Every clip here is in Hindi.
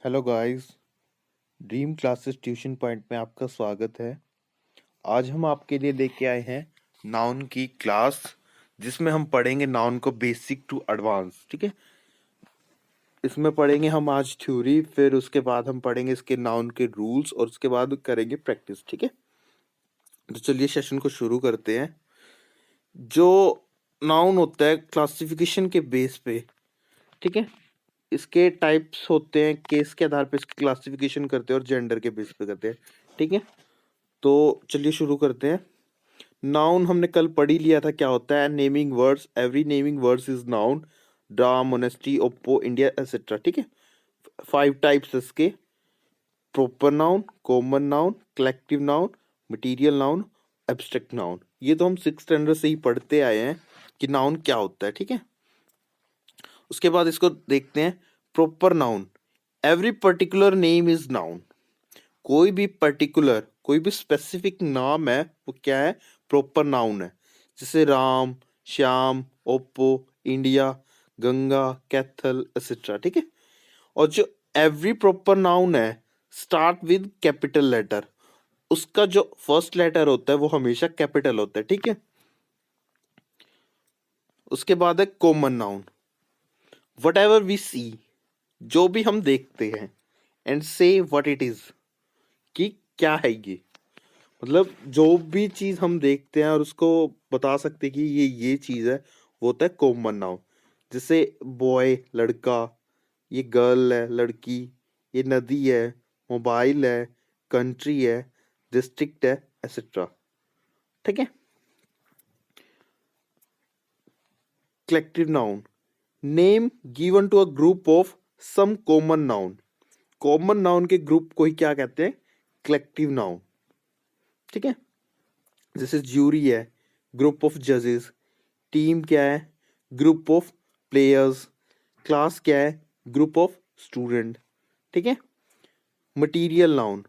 Hello guys, dream classes tuition point में आपका स्वागत है। आज हम आपके लिए लेके आए हैं नाउन की क्लास, जिसमें हम पढ़ेंगे नाउन को बेसिक टू एडवांस। ठीक है, इसमें पढ़ेंगे हम आज थ्योरी, फिर उसके बाद हम पढ़ेंगे इसके नाउन के रूल्स और उसके बाद करेंगे प्रैक्टिस। ठीक है, तो चलिए सेशन को शुरू करते हैं। जो नाउन होता है क्लासिफिकेशन के बेस पे, ठीक है, इसके टाइप्स होते हैं, केस के आधार पे इसकी क्लासिफिकेशन करते हैं और जेंडर के बेस पे करते हैं। ठीक है, तो चलिए शुरू करते हैं। नाउन हमने कल पढ़ ही लिया था क्या होता है। Naming words, every naming words is noun. Draw, monastery, Oppo, India etcetera. ठीक है, 5 टाइप्स इसके: proper noun, common noun, collective noun, material noun, abstract noun. ये तो हम 6th स्टैंडर्ड से ही पढ़ते आए हैं कि नाउन क्या होता है। ठीक है, उसके बाद इसको देखते हैं। Proper noun, every particular name is noun. कोई भी पर्टिकुलर, कोई भी स्पेसिफिक नाम है वो क्या है, प्रॉपर नाउन है। जैसे Ram, Shyam, Oppo, India, Ganga, Kaithal etcetera. ठीक है, और जो एवरी प्रॉपर नाउन है स्टार्ट विद कैपिटल लेटर, उसका जो फर्स्ट लेटर होता है वो हमेशा कैपिटल होता है। ठीक है, उसके बाद है common noun, whatever we see, जो भी हम देखते हैं, एंड से व्हाट इट इज, कि क्या है ये। मतलब जो भी चीज हम देखते हैं और उसको बता सकते हैं कि ये चीज है, वो होता है कॉमन नाउन। जैसे बॉय लड़का, ये गर्ल है लड़की, ये नदी है, मोबाइल है, कंट्री है, डिस्ट्रिक्ट है, एक्सेट्रा। ठीक है, collective noun, name given to a group of some common noun. Common noun के ग्रुप को ही क्या कहते हैं, कलेक्टिव नाउन। ठीक है, जैसे ज्यूरी है, ग्रुप ऑफ जजेस। टीम क्या है, ग्रुप ऑफ प्लेयर्स। क्लास क्या है, ग्रुप ऑफ स्टूडेंट। ठीक है, मटीरियल नाउन,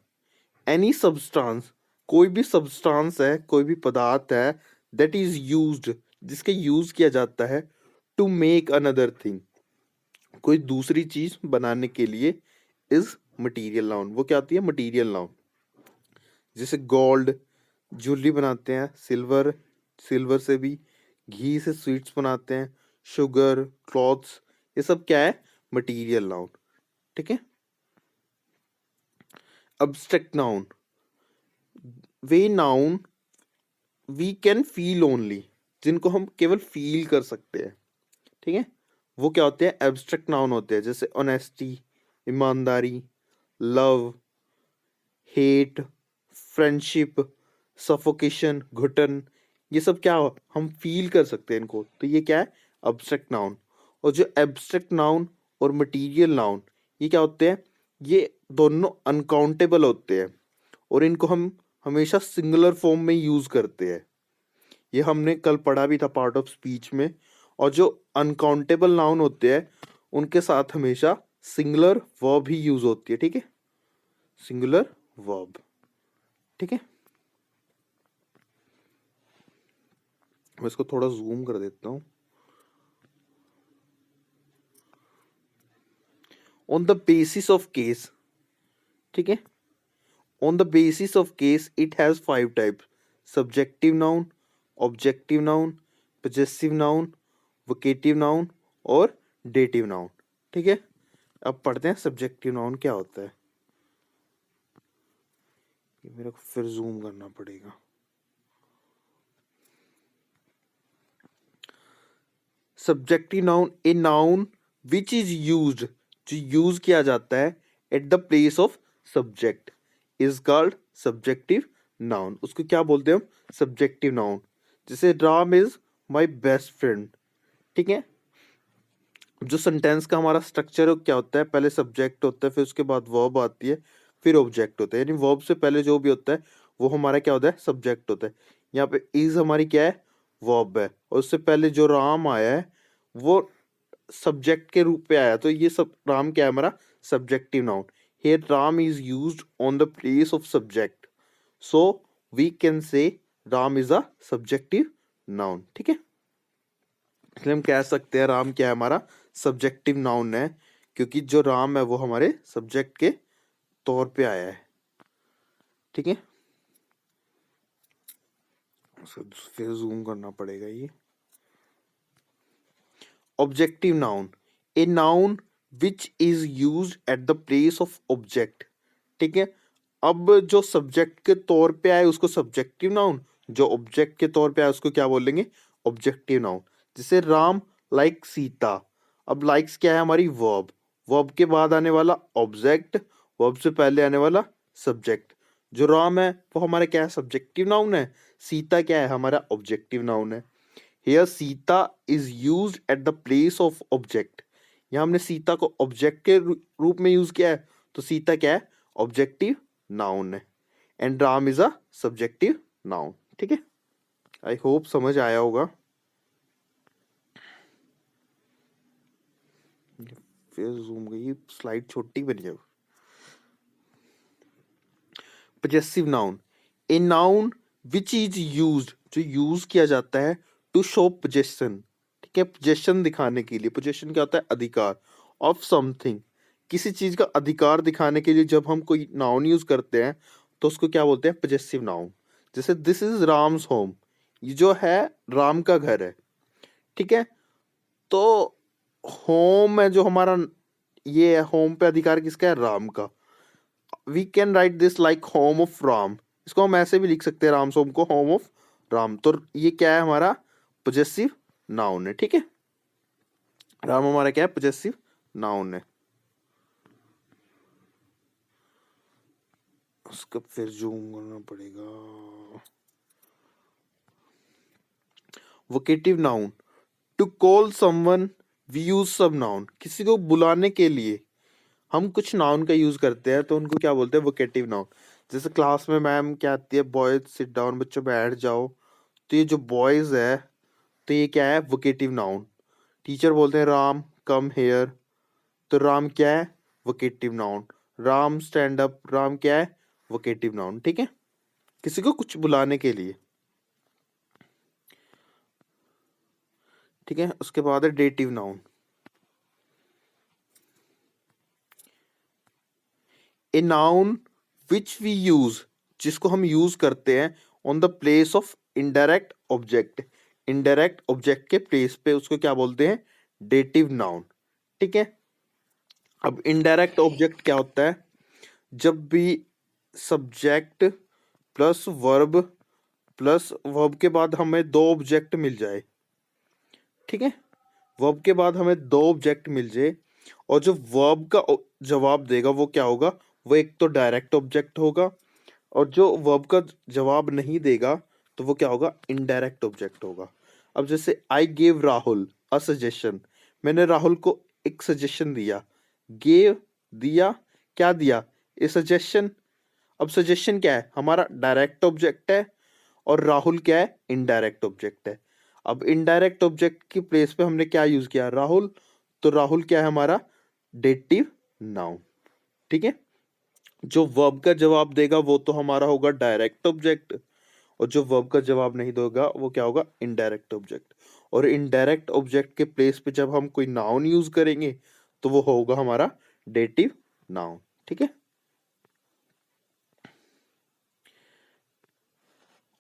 एनी सब्सटेंस, कोई भी सब्सटेंस है, कोई भी पदार्थ है, दैट इज यूज्ड, जिसके यूज किया जाता है, टू मेक अनदर थिंग, कोई दूसरी चीज बनाने के लिए, इज मटीरियल नाउन। वो क्या होती है, मटीरियल नाउन। जैसे गोल्ड, ज्वेलरी बनाते हैं, सिल्वर, सिल्वर से भी, घी से स्वीट्स बनाते हैं, शुगर, क्लॉथ्स, ये सब क्या है, मटीरियल नाउन। ठीक है, अब्स्ट्रैक्ट नाउन, वे noun we can feel only, जिनको हम केवल फील कर सकते हैं। ठीक है, वो क्या होते हैं, एब्स्ट्रैक्ट नाउन होते हैं। जैसे ऑनेस्टी, ईमानदारी, लव, हेट, फ्रेंडशिप, सफोकेशन, घुटन, ये सब क्या हो, हम फील कर सकते हैं इनको, तो ये क्या है, अब्स्ट्रैक्ट नाउन। और जो एब्स्ट्रैक्ट नाउन और मटीरियल नाउन, ये क्या होते हैं, ये दोनों अनकाउंटेबल होते हैं और इनको हम हमेशा सिंगुलर फॉर्म में यूज करते हैं। ये हमने कल पढ़ा भी था पार्ट ऑफ स्पीच में। और जो अनकाउंटेबल नाउन होते हैं उनके साथ हमेशा सिंगुलर वर्ब ही यूज होती है। ठीक है, सिंगुलर वर्ब। ठीक है, मैं इसको थोड़ा जूम कर देता हूँ। On the basis of case, ठीक है, on the basis of case it has 5 types: subjective noun, objective noun, possessive noun, vocative noun और डेटिव नाउन। ठीक है, अब पढ़ते हैं सब्जेक्टिव नाउन क्या होता है। ये मेरे को फिर जूम करना पड़ेगा। Subjective noun, a noun which is used, जो यूज किया जाता है at the place of subject, is called subjective noun. उसको क्या बोलते हैं हम, सब्जेक्टिव नाउन। जैसे Ram is my best friend. ठीक है, जो सेंटेंस का हमारा स्ट्रक्चर क्या होता है, पहले सब्जेक्ट होता है, फिर उसके बाद वर्ब आती है, फिर ऑब्जेक्ट होता है। यानी वर्ब से पहले जो भी होता है वो हमारा क्या होता है, सब्जेक्ट होता है। यहाँ पे इज हमारी क्या है, वर्ब है, और उससे पहले जो राम आया है वो सब्जेक्ट के रूप पे आया, तो ये सब राम क्या है, हमारा subjective noun. Here Ram is used on the place of subject, so we can say Ram is a subjective noun. ठीक है, इसलिए हम कह सकते हैं राम क्या है, हमारा सब्जेक्टिव नाउन है, क्योंकि जो राम है वो हमारे सब्जेक्ट के तौर पे आया है। ठीक है, फिर जूम करना पड़ेगा ये। Objective noun, a noun which is used at the place of object. ठीक है, अब जो सब्जेक्ट के तौर पे आए उसको सब्जेक्टिव नाउन, जो ऑब्जेक्ट के तौर पे आए उसको क्या बोलेंगे, ऑब्जेक्टिव नाउन। जैसे राम लाइक सीता, अब लाइक्स क्या है हमारी वर्ब, वर्ब के बाद आने वाला ऑब्जेक्ट, वर्ब से पहले आने वाला सब्जेक्ट। जो राम है वो हमारा क्या है, सब्जेक्टिव नाउन है। सीता क्या है, हमारा ऑब्जेक्टिव नाउन है। Here Sita is used at the place of object। यहाँ हमने सीता को ऑब्जेक्ट के रूप में यूज किया है, तो सीता क्या है, ऑब्जेक्टिव नाउन है। And Ram is a subjective noun. ठीक है, आई होप समझ आया होगा। फिर जूम गई, स्लाइड छोटी बनी है। Possessive noun, a noun which is used, जो यूज किया जाता है टू शो पोजेशन। ठीक है, पोजेशन दिखाने के लिए, पोजेशन क्या होता है, अधिकार, ऑफ समथिंग, किसी चीज का अधिकार दिखाने के लिए जब हम कोई नाउन यूज करते हैं तो उसको क्या बोलते हैं, पोजेसिव नाउन। जैसे दिस इज राम्स होम, ये जो है राम का घर है। ठीक है, तो होम है जो हमारा, ये है होम पे अधिकार किसका है, राम का। We can write this like home of Ram, इसको हम ऐसे भी लिख सकते हैं, राम सोम को होम ऑफ राम। तो ये क्या है, हमारा पोजेसिव नाउन है। ठीक है, राम हमारा क्या है, पोजेसिव नाउन है। उसका फिर जूम करना पड़ेगा। Vocative noun, to call someone we use सब नाउन, किसी को बुलाने के लिए हम कुछ नाउन का यूज करते हैं तो उनको क्या बोलते हैं, वोकेटिव नाउन। जैसे क्लास में मैम क्या आती है, बॉयज सिट डाउन, बच्चों बैठ जाओ, तो ये जो बॉयज है तो ये क्या है, वोकेटिव नाउन। टीचर बोलते हैं राम कम हेयर, तो राम क्या है, vocative noun. Ram stand up, Ram क्या है, वोकेटिव नाउन। ठीक है, किसी को कुछ बुलाने के लिए। ठीक है, उसके बाद है dative noun, a noun which we use, जिसको हम यूज करते हैं on the place of indirect object, indirect object के प्लेस पे उसको क्या बोलते हैं, डेटिव नाउन। ठीक है, अब इनडायरेक्ट ऑब्जेक्ट क्या होता है, जब भी सब्जेक्ट प्लस वर्ब के बाद हमें दो ऑब्जेक्ट मिल जाए। ठीक है, वर्ब के बाद हमें दो ऑब्जेक्ट मिल जाए और जो वर्ब का जवाब देगा वो क्या होगा, वो एक तो डायरेक्ट ऑब्जेक्ट होगा, और जो वर्ब का जवाब नहीं देगा तो वो क्या होगा, इनडायरेक्ट ऑब्जेक्ट होगा। अब जैसे I gave Rahul a suggestion, मैंने राहुल को एक सजेशन दिया। गेव दिया, क्या दिया, ए सजेशन। अब सजेशन क्या है, हमारा डायरेक्ट ऑब्जेक्ट है, और राहुल क्या है, इनडायरेक्ट ऑब्जेक्ट है। अब इनडायरेक्ट ऑब्जेक्ट की प्लेस पे हमने क्या यूज किया, राहुल, तो राहुल क्या है हमारा, डेटिव नाउन। ठीक है, जो वर्ब का जवाब देगा वो तो हमारा होगा डायरेक्ट ऑब्जेक्ट, और जो वर्ब का जवाब नहीं देगा वो क्या होगा, इनडायरेक्ट ऑब्जेक्ट। और इनडायरेक्ट ऑब्जेक्ट के प्लेस पे जब हम कोई नाउन यूज करेंगे तो वो होगा हमारा डेटिव नाउन। ठीक है,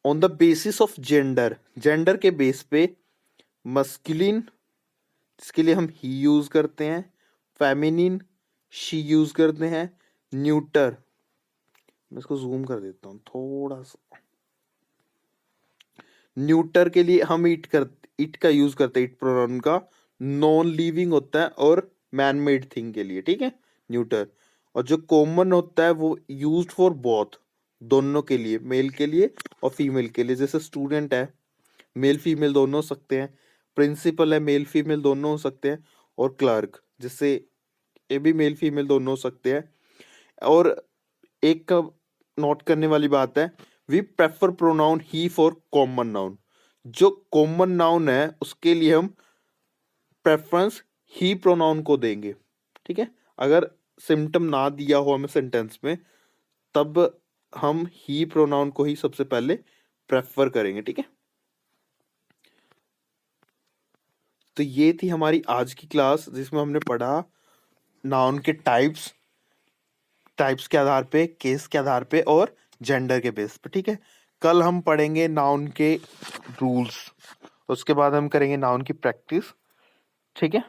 on the basis of gender, gender के बेस पे मस्कुलिन, जिसके लिए हम ही यूज करते हैं, फेमिनिन शी यूज करते हैं, न्यूटर, मैं इसको जूम कर देता हूँ थोड़ा सा, न्यूटर के लिए हम इट का यूज करते हैं, इट प्रोनाउन का, नॉन लिविंग होता है, और मैन मेड थिंग के लिए। ठीक है, न्यूटर। और जो कॉमन होता है वो यूज्ड फॉर बोथ, दोनों के लिए, मेल के लिए और फीमेल के लिए। जैसे स्टूडेंट है, मेल फीमेल दोनों हो सकते हैं, प्रिंसिपल है, मेल फीमेल दोनों हो सकते हैं, और क्लर्क, जिससे ये भी मेल फीमेल दोनों हो सकते हैं। और एक का नोट करने वाली बात है, वी प्रेफर प्रोनाउन ही फॉर कॉमन नाउन, जो कॉमन नाउन है उसके लिए हम प्रेफरेंस ही प्रोनाउन को देंगे। ठीक है, अगर सिम्टम ना दिया हो हमें सेंटेंस में तब हम ही प्रोनाउन को ही सबसे पहले प्रेफर करेंगे। ठीक है, तो ये थी हमारी आज की क्लास जिसमें हमने पढ़ा नाउन के टाइप्स के आधार पे, केस के आधार पे और जेंडर के बेस पे, ठीक है। कल हम पढ़ेंगे नाउन के रूल्स, उसके बाद हम करेंगे नाउन की प्रैक्टिस, ठीक है।